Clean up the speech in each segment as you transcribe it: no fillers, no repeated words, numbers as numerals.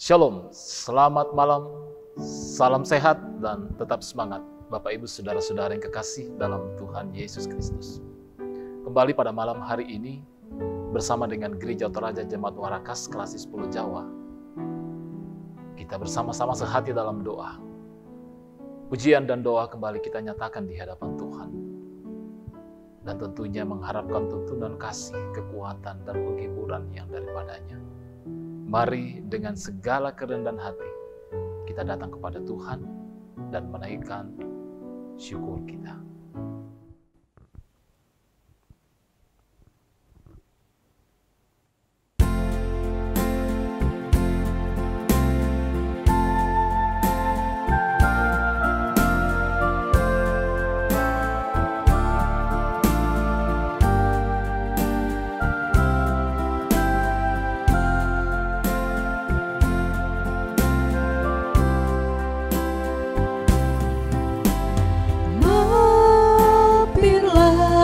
Shalom, selamat malam, salam sehat dan tetap semangat Bapak Ibu Saudara-saudara yang kekasih dalam Tuhan Yesus Kristus. Kembali pada malam hari ini bersama dengan Gereja Toraja Jemaat Warakas Kelasi 10 Jawa. Kita bersama-sama sehati dalam doa. Pujian dan doa kembali kita nyatakan di hadapan Tuhan. Dan tentunya mengharapkan tuntunan kasih, kekuatan, dan penghiburan yang daripadanya. Mari dengan segala kerendahan hati, kita datang kepada Tuhan dan menaikkan syukur kita.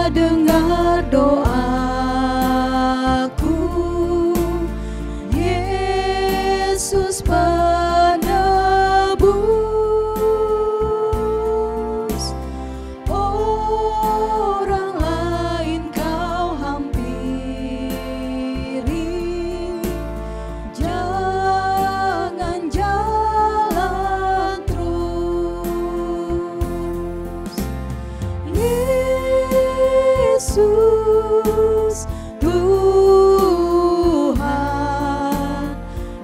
Dengar doaku, Yesus penebus. Orang lain kau hampiri, jangan jalan terus. Yesus Tuhan,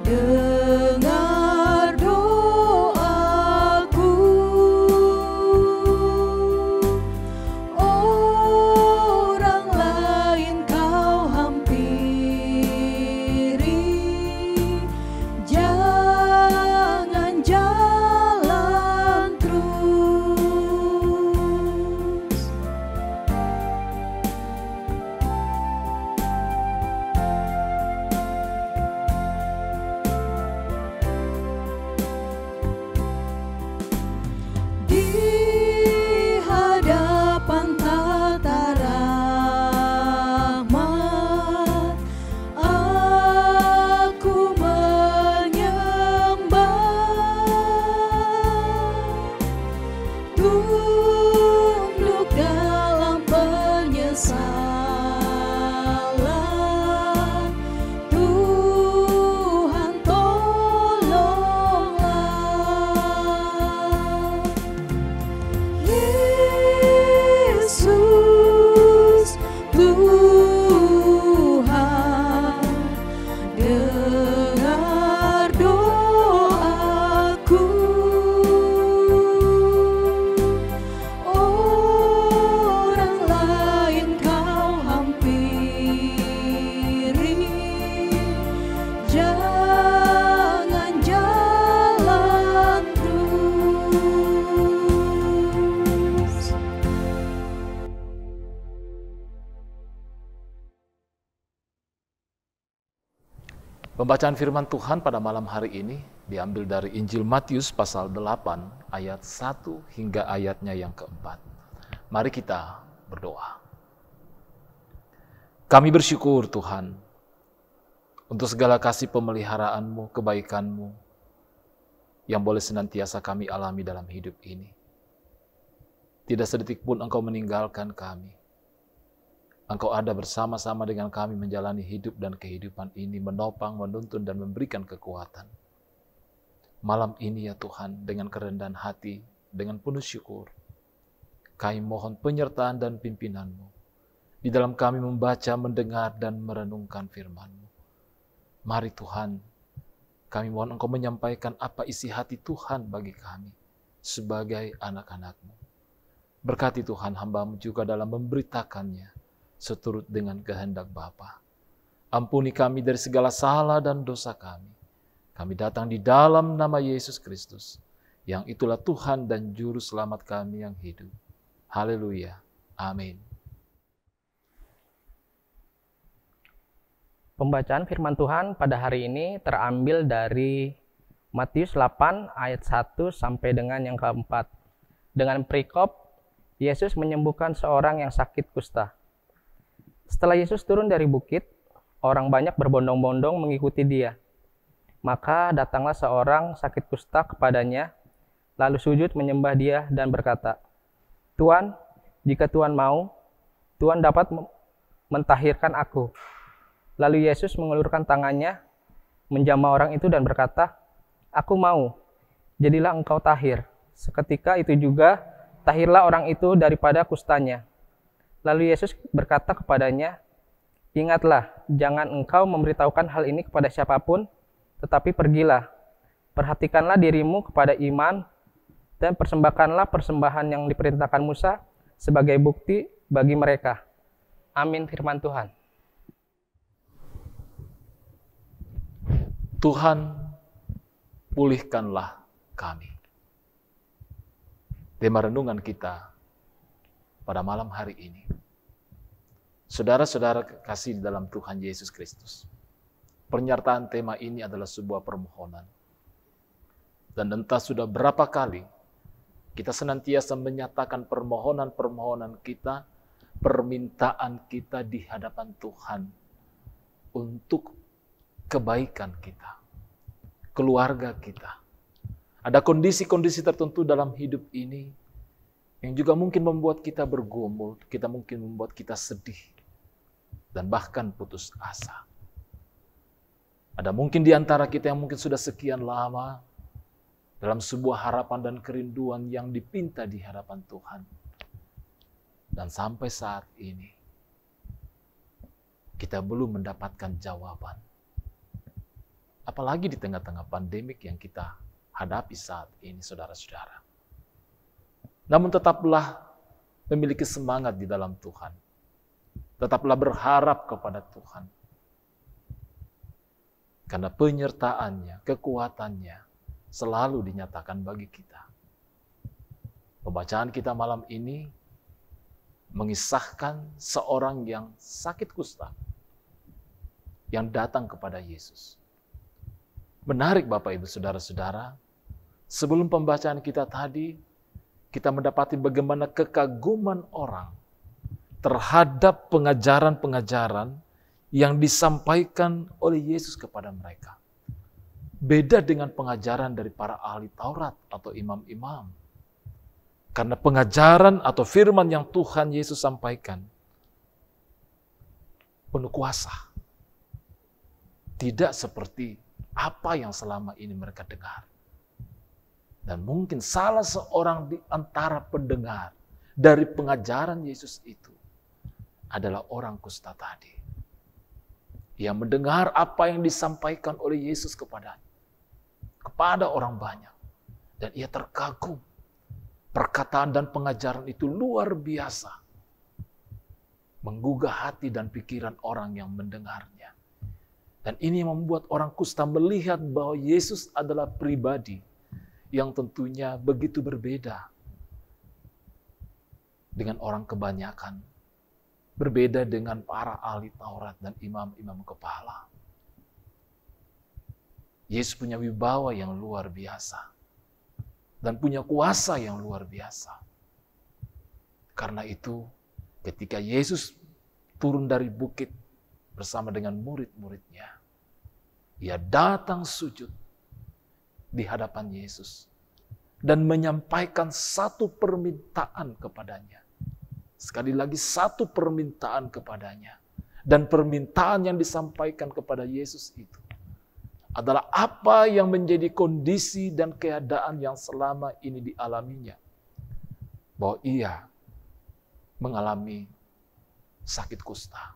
dengar doaku. Orang lain kau hampiri, jangan jalan terus. Di hadapan tata rahmat, aku menyembah, tunduk dalam penyesalan. Tuhan tolonglah. Yesus Tuhan, dengar doaku. Orang lain kau hampiri, jangan jalan terus. Pembacaan firman Tuhan pada malam hari ini diambil dari Injil Matius pasal 8 ayat 1 hingga ayatnya yang keempat. Mari kita berdoa. Kami bersyukur Tuhan untuk segala kasih pemeliharaan-Mu, kebaikan-Mu yang boleh senantiasa kami alami dalam hidup ini. Tidak sedetik pun Engkau meninggalkan kami. Engkau ada bersama-sama dengan kami menjalani hidup dan kehidupan ini, menopang, menuntun, dan memberikan kekuatan. Malam ini ya Tuhan, dengan kerendahan hati, dengan penuh syukur, kami mohon penyertaan dan pimpinan-Mu di dalam kami membaca, mendengar, dan merenungkan firman-Mu. Mari Tuhan, kami mohon Engkau menyampaikan apa isi hati Tuhan bagi kami sebagai anak-anak-Mu. Berkati Tuhan hamba-Mu juga dalam memberitakannya, seturut dengan kehendak Bapa. Ampuni kami dari segala salah dan dosa kami. Kami datang di dalam nama Yesus Kristus, yang itulah Tuhan dan Juru Selamat kami yang hidup. Haleluya. Amin. Pembacaan firman Tuhan pada hari ini terambil dari Matius 8 ayat 1 sampai dengan yang keempat. Dengan perikop, Yesus menyembuhkan seorang yang sakit kusta. Setelah Yesus turun dari bukit, orang banyak berbondong-bondong mengikuti dia. Maka datanglah seorang sakit kusta kepadanya, lalu sujud menyembah dia dan berkata, "Tuan, jika Tuan mau, Tuan dapat mentahirkan aku." Lalu Yesus mengulurkan tangannya, menjamah orang itu dan berkata, "Aku mau, jadilah engkau tahir." Seketika itu juga tahirlah orang itu daripada kustanya. Lalu Yesus berkata kepadanya, "Ingatlah, jangan engkau memberitahukan hal ini kepada siapapun, tetapi pergilah, perhatikanlah dirimu kepada iman, dan persembahkanlah persembahan yang diperintahkan Musa sebagai bukti bagi mereka." Amin, firman Tuhan. Tuhan, pulihkanlah kami. Tema renungan kita pada malam hari ini. Saudara-saudara kasih di dalam Tuhan Yesus Kristus. Pernyataan tema ini adalah sebuah permohonan. Dan entah sudah berapa kali kita senantiasa menyatakan permohonan-permohonan kita, permintaan kita di hadapan Tuhan untuk kebaikan kita, keluarga kita. Ada kondisi-kondisi tertentu dalam hidup ini yang juga mungkin membuat kita bergumul, kita mungkin membuat kita sedih, dan bahkan putus asa. Ada mungkin di antara kita yang mungkin sudah sekian lama dalam sebuah harapan dan kerinduan yang dipinta di hadapan Tuhan. Dan sampai saat ini, kita belum mendapatkan jawaban. Apalagi di tengah-tengah pandemik yang kita hadapi saat ini, saudara-saudara. Namun tetaplah memiliki semangat di dalam Tuhan. Tetaplah berharap kepada Tuhan. Karena penyertaannya, kekuatannya selalu dinyatakan bagi kita. Pembacaan kita malam ini mengisahkan seorang yang sakit kusta yang datang kepada Yesus. Menarik Bapak Ibu Saudara-saudara, sebelum pembacaan kita tadi, kita mendapati bagaimana kekaguman orang terhadap pengajaran-pengajaran yang disampaikan oleh Yesus kepada mereka. Beda dengan pengajaran dari para ahli Taurat atau imam-imam. Karena pengajaran atau firman yang Tuhan Yesus sampaikan penuh kuasa. Tidak seperti apa yang selama ini mereka dengar. Dan mungkin salah seorang di antara pendengar dari pengajaran Yesus itu adalah orang kusta tadi. Ia mendengar apa yang disampaikan oleh Yesus kepada orang banyak. Dan ia terkagum. Perkataan dan pengajaran itu luar biasa. Menggugah hati dan pikiran orang yang mendengarnya. Dan ini membuat orang kusta melihat bahwa Yesus adalah pribadi yang tentunya begitu berbeda dengan orang kebanyakan. Berbeda dengan para ahli Taurat dan imam-imam kepala. Yesus punya wibawa yang luar biasa. Dan punya kuasa yang luar biasa. Karena itu, ketika Yesus turun dari bukit bersama dengan murid-muridnya, ia datang sujud di hadapan Yesus dan menyampaikan satu permintaan kepadanya. Sekali lagi satu permintaan kepadanya. Dan permintaan yang disampaikan kepada Yesus itu adalah apa yang menjadi kondisi dan keadaan yang selama ini dialaminya. Bahwa ia mengalami sakit kusta.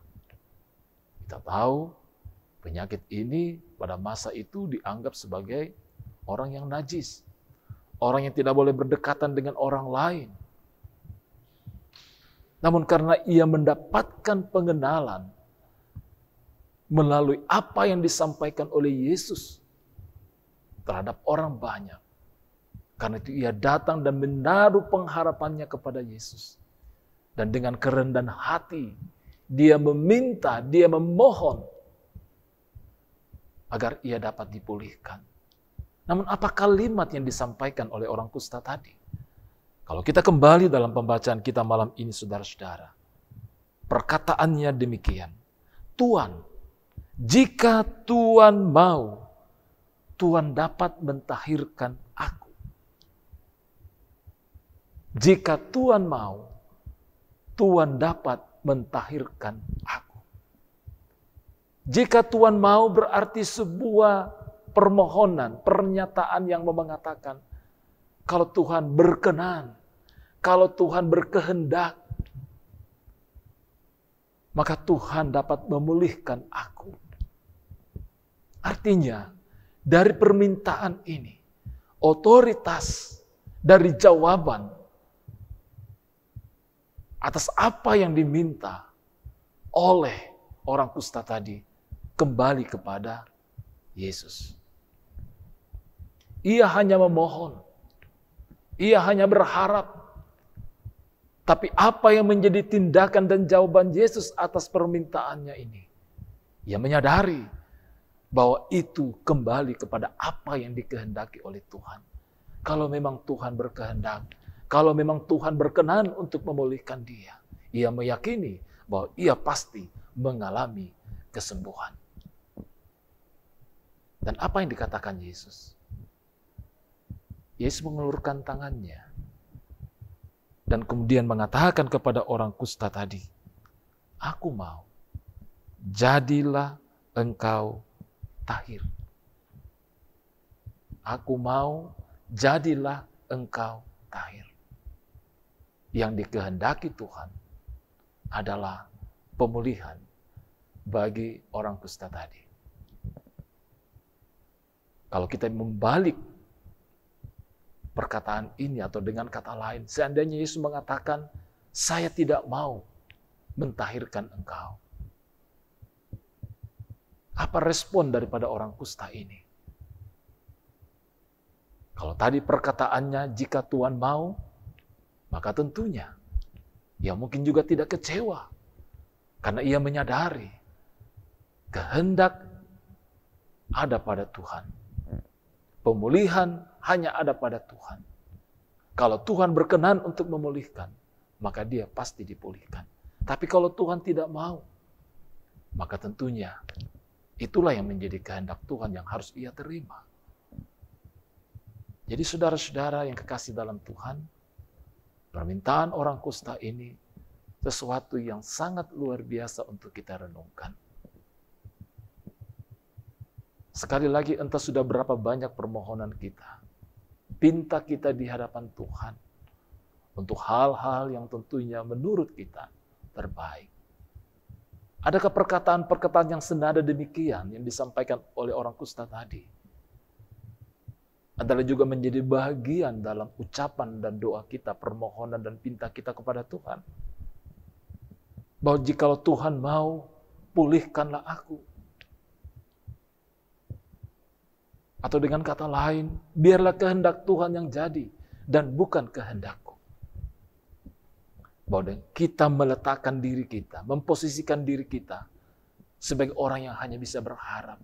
Kita tahu penyakit ini pada masa itu dianggap sebagai orang yang najis. Orang yang tidak boleh berdekatan dengan orang lain. Namun karena ia mendapatkan pengenalan melalui apa yang disampaikan oleh Yesus terhadap orang banyak. Karena itu ia datang dan menaruh pengharapannya kepada Yesus. Dan dengan kerendahan hati, dia meminta, dia memohon agar ia dapat dipulihkan. Namun apa kalimat yang disampaikan oleh orang kusta tadi? Kalau kita kembali dalam pembacaan kita malam ini, saudara-saudara, perkataannya demikian. Tuan, jika Tuan mau, Tuhan dapat mentahirkan aku. Jika Tuhan mau, Tuhan dapat mentahirkan aku. Jika Tuhan mau berarti sebuah permohonan, pernyataan yang mengatakan, kalau Tuhan berkenan, kalau Tuhan berkehendak, maka Tuhan dapat memulihkan aku. Artinya, dari permintaan ini, otoritas dari jawaban atas apa yang diminta oleh orang kusta tadi kembali kepada Yesus. Ia hanya memohon, ia hanya berharap, tapi apa yang menjadi tindakan dan jawaban Yesus atas permintaannya ini? Ia menyadari bahwa itu kembali kepada apa yang dikehendaki oleh Tuhan. Kalau memang Tuhan berkehendak, kalau memang Tuhan berkenan untuk memulihkan dia, ia meyakini bahwa ia pasti mengalami kesembuhan. Dan apa yang dikatakan Yesus? Yesus mengulurkan tangannya dan kemudian mengatakan kepada orang kusta tadi, aku mau, jadilah engkau tahir. Aku mau, jadilah engkau tahir. Yang dikehendaki Tuhan adalah pemulihan bagi orang kusta tadi. Kalau kita membalik perkataan ini atau dengan kata lain, seandainya Yesus mengatakan, saya tidak mau mentahirkan engkau. Apa respon daripada orang kusta ini? Kalau tadi perkataannya, jika Tuhan mau, maka tentunya ia mungkin juga tidak kecewa. Karena ia menyadari kehendak ada pada Tuhan. Pemulihan hanya ada pada Tuhan. Kalau Tuhan berkenan untuk memulihkan, maka dia pasti dipulihkan. Tapi kalau Tuhan tidak mau, maka tentunya itulah yang menjadi kehendak Tuhan yang harus ia terima. Jadi saudara-saudara yang kekasih dalam Tuhan, permintaan orang kusta ini sesuatu yang sangat luar biasa untuk kita renungkan. Sekali lagi, entah sudah berapa banyak permohonan kita, pinta kita di hadapan Tuhan untuk hal-hal yang tentunya menurut kita terbaik. Adakah perkataan-perkataan yang senada demikian yang disampaikan oleh orang kusta tadi? Adalah juga menjadi bagian dalam ucapan dan doa kita, permohonan dan pinta kita kepada Tuhan. Bahwa jikalau Tuhan mau, pulihkanlah aku. Atau dengan kata lain, biarlah kehendak Tuhan yang jadi dan bukan kehendakku. Bahwa kita meletakkan diri kita, memposisikan diri kita sebagai orang yang hanya bisa berharap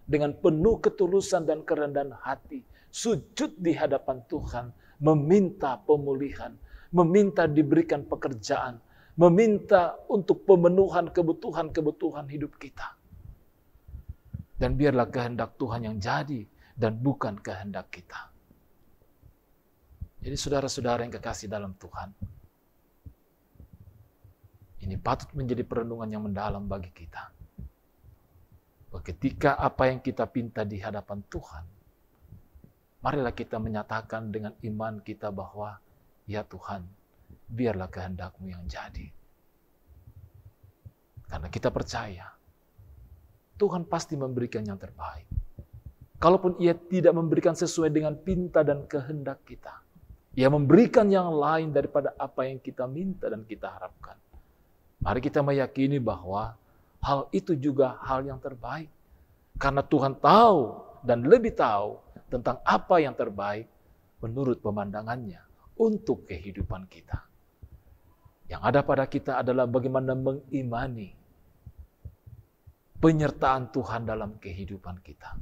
dengan penuh ketulusan dan kerendahan hati, sujud di hadapan Tuhan, meminta pemulihan, meminta diberikan pekerjaan, meminta untuk pemenuhan kebutuhan-kebutuhan hidup kita. Dan biarlah kehendak Tuhan yang jadi dan bukan kehendak kita. Jadi saudara-saudara yang kekasih dalam Tuhan, ini patut menjadi perenungan yang mendalam bagi kita. Bahwa ketika apa yang kita pinta di hadapan Tuhan, marilah kita menyatakan dengan iman kita bahwa, ya Tuhan, biarlah kehendak-Mu yang jadi. Karena kita percaya, Tuhan pasti memberikan yang terbaik. Kalaupun ia tidak memberikan sesuai dengan pinta dan kehendak kita, ia memberikan yang lain daripada apa yang kita minta dan kita harapkan. Mari kita meyakini bahwa hal itu juga hal yang terbaik. Karena Tuhan tahu dan lebih tahu tentang apa yang terbaik menurut pemandangannya untuk kehidupan kita. Yang ada pada kita adalah bagaimana mengimani penyertaan Tuhan dalam kehidupan kita.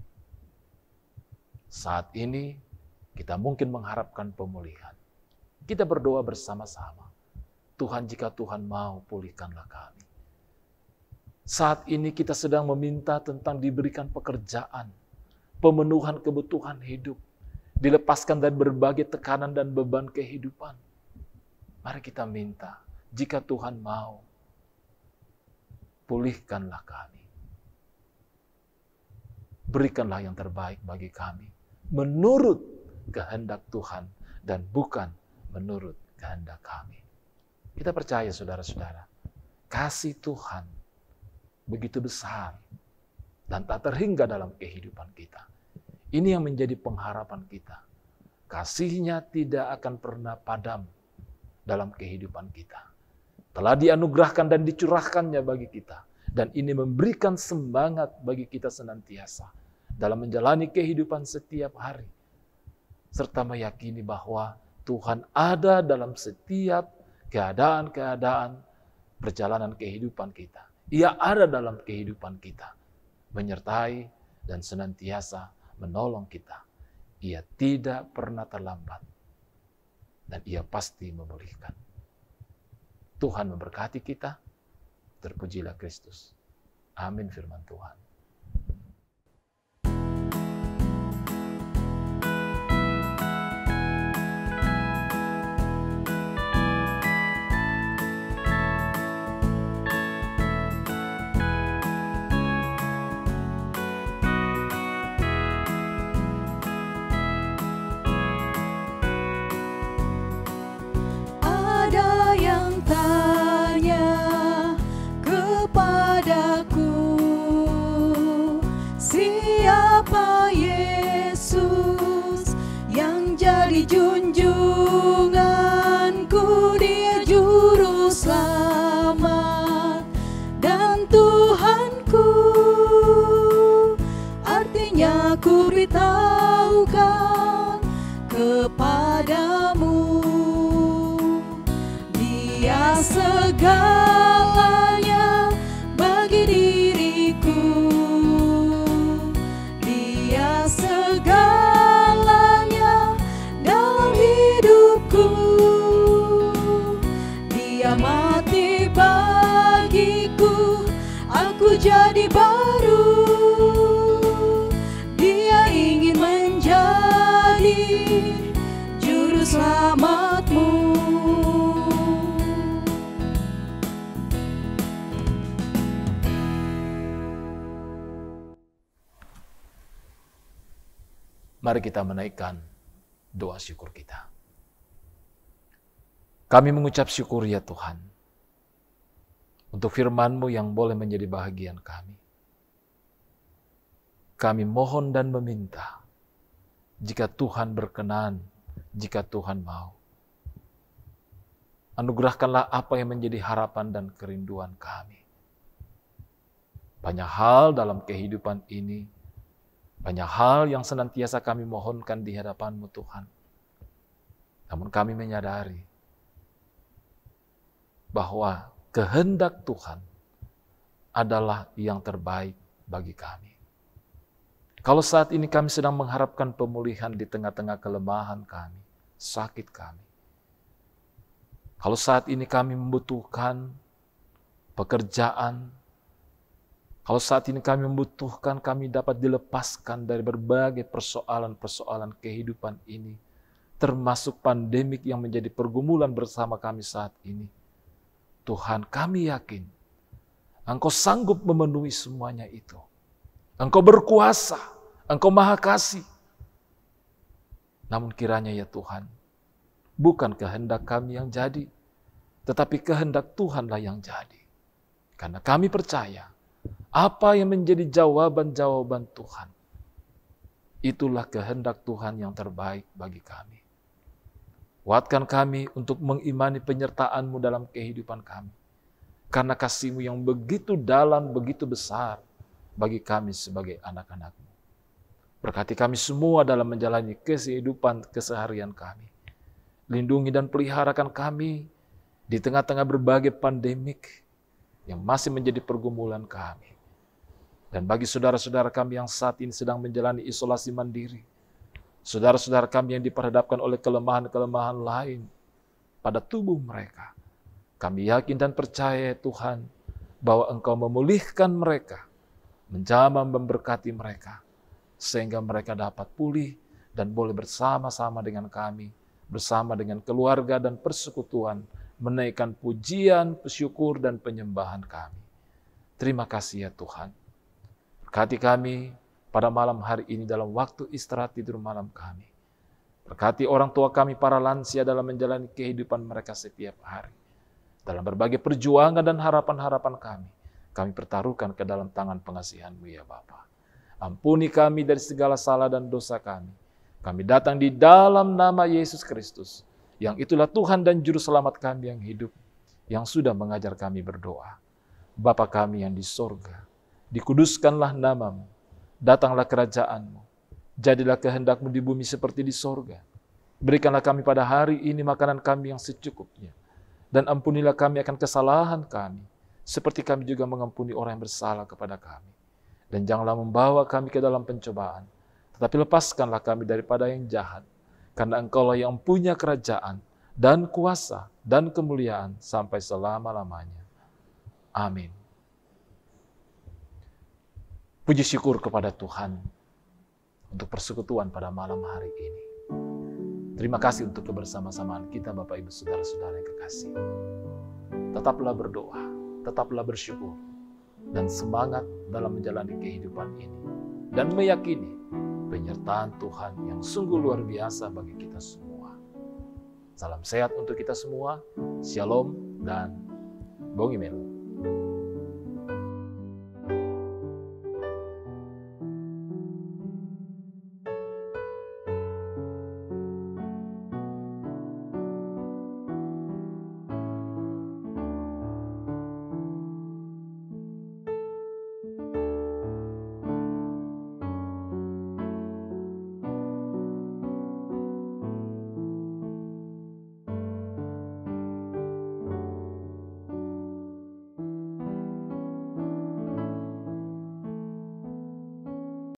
Saat ini kita mungkin mengharapkan pemulihan. Kita berdoa bersama-sama. Tuhan, jika Tuhan mau, pulihkanlah kami. Saat ini kita sedang meminta tentang diberikan pekerjaan, pemenuhan kebutuhan hidup, dilepaskan dari berbagai tekanan dan beban kehidupan. Mari kita minta, jika Tuhan mau, pulihkanlah kami. Berikanlah yang terbaik bagi kami, menurut kehendak Tuhan dan bukan menurut kehendak kami. Kita percaya saudara-saudara, kasih Tuhan begitu besar dan tak terhingga dalam kehidupan kita. Ini yang menjadi pengharapan kita. Kasih-Nya tidak akan pernah padam dalam kehidupan kita. Telah dianugerahkan dan dicurahkannya bagi kita. Dan ini memberikan semangat bagi kita senantiasa dalam menjalani kehidupan setiap hari. Serta meyakini bahwa Tuhan ada dalam setiap keadaan-keadaan perjalanan kehidupan kita. Ia ada dalam kehidupan kita, menyertai dan senantiasa menolong kita. Ia tidak pernah terlambat dan Ia pasti memulihkan. Tuhan memberkati kita. Terpujilah Kristus. Amin firman Tuhan. Ada yang tanya kepadaku, siapa Yesus yang jadi junjunganku? Dia juru selamat dan Tuhanku. Artinya ku beritahukan kepadamu, Dia segalanya bagi diriku. Dia segalanya dalam hidupku. Dia mati bagiku, aku jadi baru. Dia ingin menjadi juru selamatmu. Mari kita menaikkan doa syukur kita. Kami mengucap syukur ya Tuhan, untuk firman-Mu yang boleh menjadi bahagian kami. Kami mohon dan meminta, jika Tuhan berkenan, jika Tuhan mau, anugerahkanlah apa yang menjadi harapan dan kerinduan kami. Banyak hal dalam kehidupan ini, banyak hal yang senantiasa kami mohonkan di hadapan-Mu Tuhan. Namun kami menyadari bahwa kehendak Tuhan adalah yang terbaik bagi kami. Kalau saat ini kami sedang mengharapkan pemulihan di tengah-tengah kelemahan kami, sakit kami. Kalau saat ini kami membutuhkan pekerjaan, kalau saat ini kami membutuhkan kami dapat dilepaskan dari berbagai persoalan-persoalan kehidupan ini, termasuk pandemik yang menjadi pergumulan bersama kami saat ini. Tuhan, kami yakin Engkau sanggup memenuhi semuanya itu. Engkau berkuasa, Engkau maha kasih. Namun kiranya ya Tuhan, bukan kehendak kami yang jadi, tetapi kehendak Tuhanlah yang jadi. Karena kami percaya, apa yang menjadi jawaban-jawaban Tuhan, itulah kehendak Tuhan yang terbaik bagi kami. Kuatkan kami untuk mengimani penyertaan-Mu dalam kehidupan kami. Karena kasih-Mu yang begitu dalam, begitu besar bagi kami sebagai anak-anak-Mu. Berkati kami semua dalam menjalani kehidupan keseharian kami. Lindungi dan peliharakan kami di tengah-tengah berbagai pandemik yang masih menjadi pergumulan kami. Dan bagi saudara-saudara kami yang saat ini sedang menjalani isolasi mandiri, saudara-saudara kami yang diperhadapkan oleh kelemahan-kelemahan lain pada tubuh mereka, kami yakin dan percaya Tuhan bahwa Engkau memulihkan mereka, menjamah memberkati mereka, sehingga mereka dapat pulih dan boleh bersama-sama dengan kami, bersama dengan keluarga dan persekutuan, menaikkan pujian, syukur, dan penyembahan kami. Terima kasih ya Tuhan. Berkati kami pada malam hari ini dalam waktu istirahat tidur malam kami. Berkati orang tua kami para lansia dalam menjalani kehidupan mereka setiap hari. Dalam berbagai perjuangan dan harapan-harapan kami pertaruhkan ke dalam tangan pengasihan-Mu ya Bapa. Ampuni kami dari segala salah dan dosa kami. Kami datang di dalam nama Yesus Kristus, yang itulah Tuhan dan Juru Selamat kami yang hidup, yang sudah mengajar kami berdoa. Bapa kami yang di sorga, dikuduskanlah nama-Mu, datanglah kerajaan-Mu, jadilah kehendak-Mu di bumi seperti di sorga. Berikanlah kami pada hari ini makanan kami yang secukupnya, dan ampunilah kami akan kesalahan kami, seperti kami juga mengampuni orang yang bersalah kepada kami. Dan janganlah membawa kami ke dalam pencobaan, tetapi lepaskanlah kami daripada yang jahat, karena Engkau-lah yang punya kerajaan, dan kuasa, dan kemuliaan sampai selama-lamanya. Amin. Puji syukur kepada Tuhan untuk persekutuan pada malam hari ini. Terima kasih untuk kebersama-samaan kita Bapak Ibu Saudara-saudara yang kekasih. Tetaplah berdoa, tetaplah bersyukur, dan semangat dalam menjalani kehidupan ini. Dan meyakini penyertaan Tuhan yang sungguh luar biasa bagi kita semua. Salam sehat untuk kita semua. Shalom dan Bong Imen.